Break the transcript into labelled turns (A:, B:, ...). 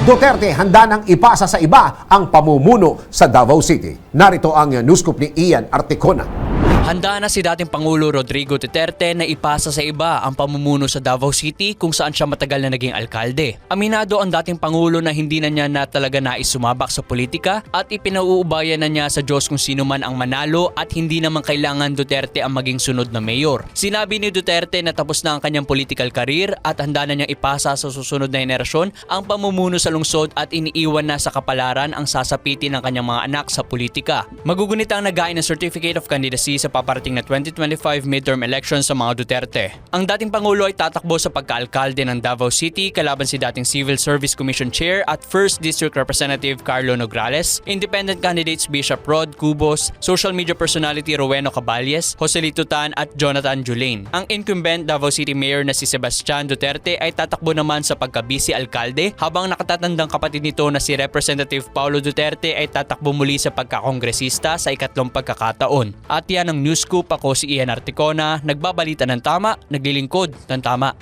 A: Duterte handa nang ipasa sa iba ang pamumuno sa Davao City. Narito ang news scoop ni Ian Articona.
B: Handa na si dating Pangulo Rodrigo Duterte na ipasa sa iba ang pamumuno sa Davao City kung saan siya matagal na naging alkalde. Aminado ang dating Pangulo na hindi na niya talaga nais sumabak sa politika at ipinauubayan na niya sa Diyos kung sino man ang manalo at hindi naman kailangan Duterte ang maging sunod na mayor. Sinabi ni Duterte na tapos na ang kanyang political career at handa na niyang ipasa sa susunod na henerasyon ang pamumuno sa lungsod at iniiwan na sa kapalaran ang sasapitin ng kanyang mga anak sa politika. Magugunit ang nagain ng Certificate of Candidacy sa paparating na 2025 midterm elections sa mga Duterte. Ang dating Pangulo ay tatakbo sa pagkaalkalde ng Davao City kalaban si dating Civil Service Commission Chair at 1st District Representative Carlo Nograles, independent candidates Bishop Rod Cubos, social media personality Roweno Caballes, Joselito Tan at Jonathan Julain. Ang incumbent Davao City Mayor na si Sebastian Duterte ay tatakbo naman sa pagka-vice alkalde habang nakatatandang kapatid nito na si Representative Paulo Duterte ay tatakbo muli sa pagkakongresista sa ikatlong pagkakataon. At yan ang news scoop. Ako si Ian Articona, nagbabalita ng tama, naglilingkod ng tama.